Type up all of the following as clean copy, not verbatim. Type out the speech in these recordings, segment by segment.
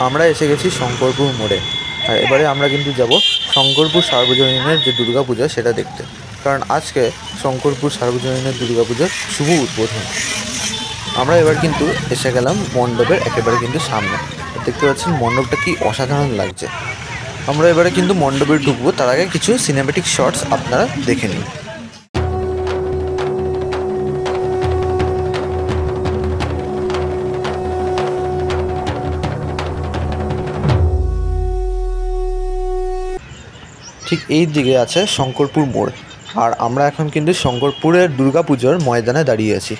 আমরা এসে গেছি শঙ্করপুর মোড়ে। আর এবারে আমরা কিন্তু যাব শঙ্করপুর সার্বজনীনের যে দুর্গাপূজা সেটা দেখতে, কারণ আজকে শঙ্করপুর সার্বজনীনের দুর্গাপূজার শুভ উদ্বোধন। আমরা এবার কিন্তু এসে গেলাম মণ্ডপের একেবারে কিন্তু সামনে। দেখতে পাচ্ছেন মণ্ডপটা কি অসাধারণ লাগছে। আমরা এবারে কিন্তু মণ্ডপে ঢুকবো, তার আগে কিছু সিনেম্যাটিক শর্টস আপনারা দেখে নিন। ঠিক এই দিকে আছে শঙ্করপুর মোড়, আর আমরা এখন কিন্তু শঙ্করপুরের দুর্গাপুজোর ময়দানে দাঁড়িয়ে আছি।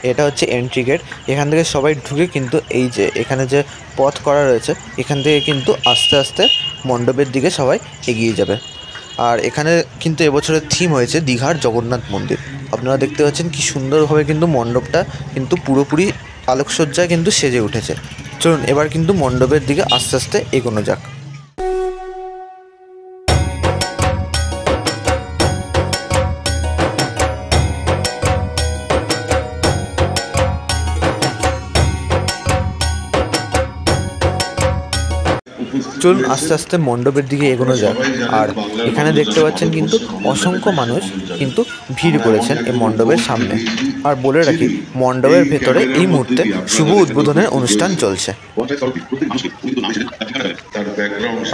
এটা হচ্ছে এন্ট্রি গেট। এখান থেকে সবাই ঢুকে কিন্তু এই যে এখানে যে পথ করা রয়েছে, এখান থেকে কিন্তু আস্তে আস্তে মণ্ডপের দিকে সবাই এগিয়ে যাবে। আর এখানে কিন্তু এবছরের থিম হয়েছে দীঘার জগন্নাথ মন্দির। আপনারা দেখতে পাচ্ছেন কি সুন্দরভাবে কিন্তু মণ্ডপটা কিন্তু পুরোপুরি আলোকসজ্জায় কিন্তু সেজে উঠেছে। চলুন এবার কিন্তু মণ্ডপের দিকে আস্তে আস্তে এগোনো যাক। চলুন আস্তে আস্তে মণ্ডপের দিকে এগোনো যাক। আর এখানে দেখতে পাচ্ছেন কিন্তু অসংখ্য মানুষ কিন্তু ভিড় করেছেন এই মণ্ডপের সামনে। আর বলে রাখি, মণ্ডপের ভেতরে এই মুহূর্তে শুভ উদ্বোধনের অনুষ্ঠান চলছে।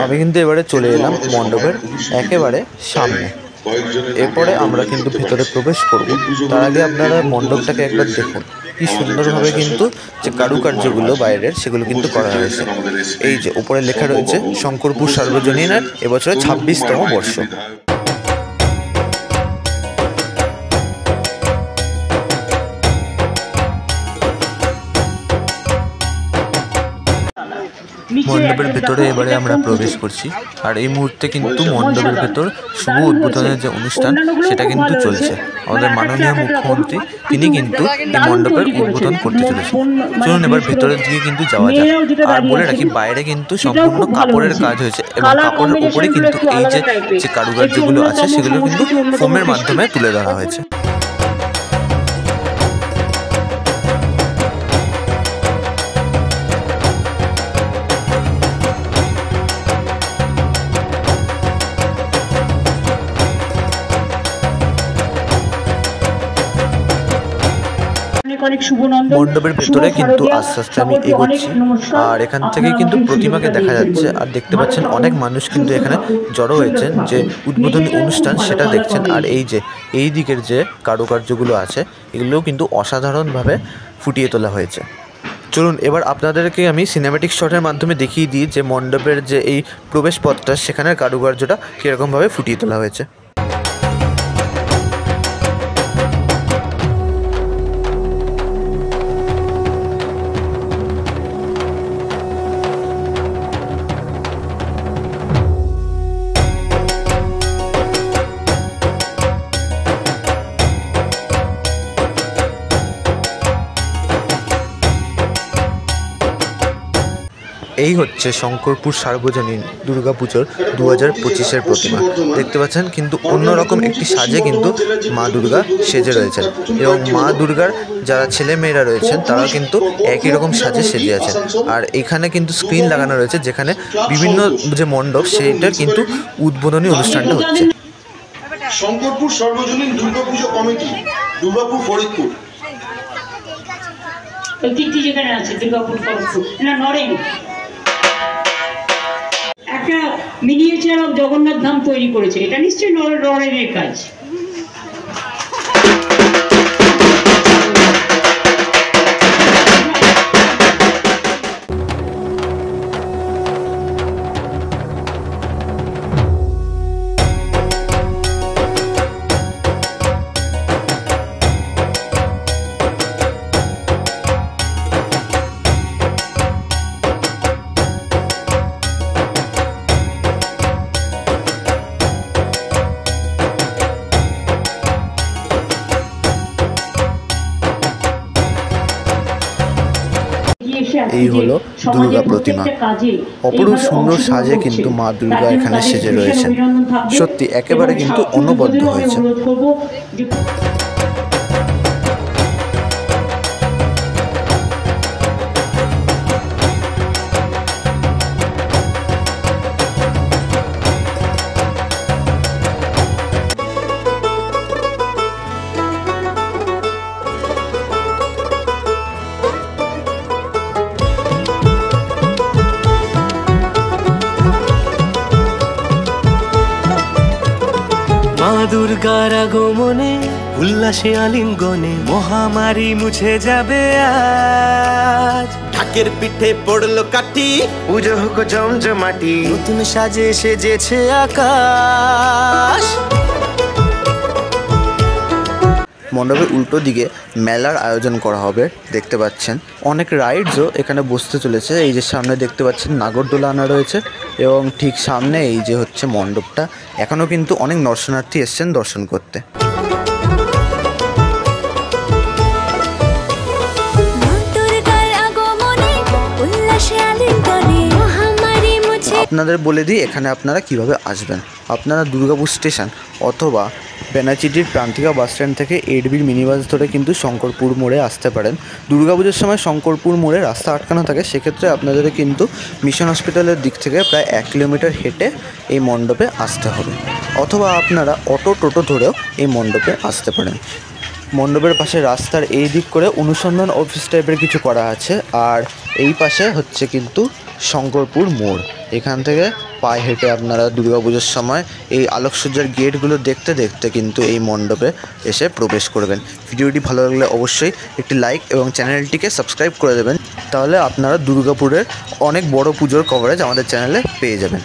আমি কিন্তু এবারে চলে এলাম মণ্ডপের একেবারে সামনে। এরপরে আমরা কিন্তু ভেতরে প্রবেশ করব। তার আগে আপনারা মণ্ডপটাকে একবার দেখুন, কি সুন্দরভাবে কিন্তু যে কারুকার্যগুলো বাইরের সেগুলো কিন্তু করা হয়েছে। এই যে উপরে লেখা রয়েছে শঙ্করপুর সার্বজনীনের এবছরে 26তম বর্ষ। মণ্ডপের ভেতরে এবারে আমরা প্রবেশ করছি। আর এই মুহূর্তে কিন্তু মণ্ডপের ভেতর শুভ উদ্বোধনের যে অনুষ্ঠান সেটা কিন্তু চলছে। আমাদের মাননীয় মুখ্যমন্ত্রী তিনি কিন্তু এই মণ্ডপের উদ্বোধন করতে চলেছেন। চলুন এবার ভেতরের দিকে কিন্তু যাওয়া যায়। আর বলে রাখি, বাইরে কিন্তু সম্পূর্ণ কাপড়ের কাজ হয়েছে এবং কাপড়ের উপরে কিন্তু এই যে কারুকার্যগুলো আছে সেগুলো কিন্তু ফোমের মাধ্যমে তুলে ধরা হয়েছে। মণ্ডপের ভেতরে কিন্তু আস্তে আস্তে আমি এগোচ্ছি। আর এখান থেকে কিন্তু প্রতিমাকে দেখা যাচ্ছে। আর দেখতে পাচ্ছেন অনেক মানুষ কিন্তু এখানে জড়ো হয়েছেন, যে উদ্বোধনী অনুষ্ঠান সেটা দেখছেন। আর এই যে এই দিকের যে কারুকার্যগুলো আছে এগুলোও কিন্তু অসাধারণভাবে ফুটিয়ে তোলা হয়েছে। চলুন এবার আপনাদেরকে আমি সিনেম্যাটিক শটের মাধ্যমে দেখিয়ে দিই যে মণ্ডপের যে এই প্রবেশপথটা সেখানের কারুকার্যটা কীরকমভাবে ফুটিয়ে তোলা হয়েছে। এই হচ্ছে শঙ্করপুর সার্বজনীন দুর্গাপুজোর 2025-এর প্রতিমা। দেখতে পাচ্ছেন কিন্তু অন্যরকম একটি সাজে কিন্তু মা দুর্গা সেজে রয়েছেন, এবং মা দুর্গার যারা ছেলে মেয়েরা রয়েছেন তারা কিন্তু একই রকম সাজে সেজে আছেন। আর এখানে কিন্তু স্ক্রিন লাগানো রয়েছে, যেখানে বিভিন্ন যে মণ্ডপ সেইটার কিন্তু উদ্বোধনী অনুষ্ঠানটা হচ্ছে। শঙ্করপুর সার্বজনীন দুর্গাপুজো কমিটি, দুর্গাপুর ফরিদপুর। যেখানে আছে দুর্গাপুর ফরিদপুর না নরেন, একটা মিনিয়েচার অফ জগন্নাথ ধাম তৈরি করেছে। এটা নিশ্চয়ই নরেনের কাজ। এই হলো দুর্গা প্রতিমা। অপরূপ সুন্দর সাজে কিন্তু মা দুর্গা এখানে সেজে রয়েছেন। সত্যি একেবারে কিন্তু অনবদ্য হয়েছে। দুর্গার আগমনে উল্লাসে আলিঙ্গনে মহামারী মুছে যাবে আজ। ঢাকের পিঠে পড়লো কাটি, পুজো হোক জমজমাটি, নতুন সাজে সেজেছে আকাশ। মণ্ডপের উল্টো দিকে মেলার আয়োজন করা হবে, দেখতে পাচ্ছেন অনেক রাইডসও এখানে বসতে চলেছে। এই যে সামনে দেখতে পাচ্ছেন নাগরদোলা আনা রয়েছে এবং ঠিক সামনে এই যে হচ্ছে মণ্ডপটা। এখনও কিন্তু অনেক দর্শনার্থী এসছেন দর্শন করতে। আপনাদের বলে দিই এখানে আপনারা কিভাবে আসবেন। আপনারা দুর্গাপুর স্টেশন অথবা বেনাচিটির প্রান্তিকা বাস স্ট্যান্ড থেকে 8B মিনি বাস ধরে কিন্তু শঙ্করপুর মোড়ে আসতে পারেন। দুর্গাপুজোর সময় শঙ্করপুর মোড়ে রাস্তা আটকানো থাকে, সেক্ষেত্রে আপনাদের কিন্তু মিশন হসপিটালের দিক থেকে প্রায় 1 কিলোমিটার হেঁটে এই মণ্ডপে আসতে হবে, অথবা আপনারা অটো টোটো ধরেও এই মণ্ডপে আসতে পারেন। মণ্ডপের পাশে রাস্তার এই দিক করে অনুসন্ধান অফিস টাইপের কিছু করা আছে, আর এই পাশে হচ্ছে কিন্তু শঙ্করপুর মোড়। এখান থেকে পায়ে হেঁটে আপনারা দুর্গাপুজোর সময় এই আলোকসজ্জার গেটগুলো দেখতে দেখতে কিন্তু এই মণ্ডপে এসে প্রবেশ করবেন। ভিডিওটি ভালো লাগলে অবশ্যই একটি লাইক এবং চ্যানেলটিকে সাবস্ক্রাইব করে দেবেন, তাহলে আপনারা দুর্গাপুরের অনেক বড় পুজোর কভারেজ আমাদের চ্যানেলে পেয়ে যাবেন।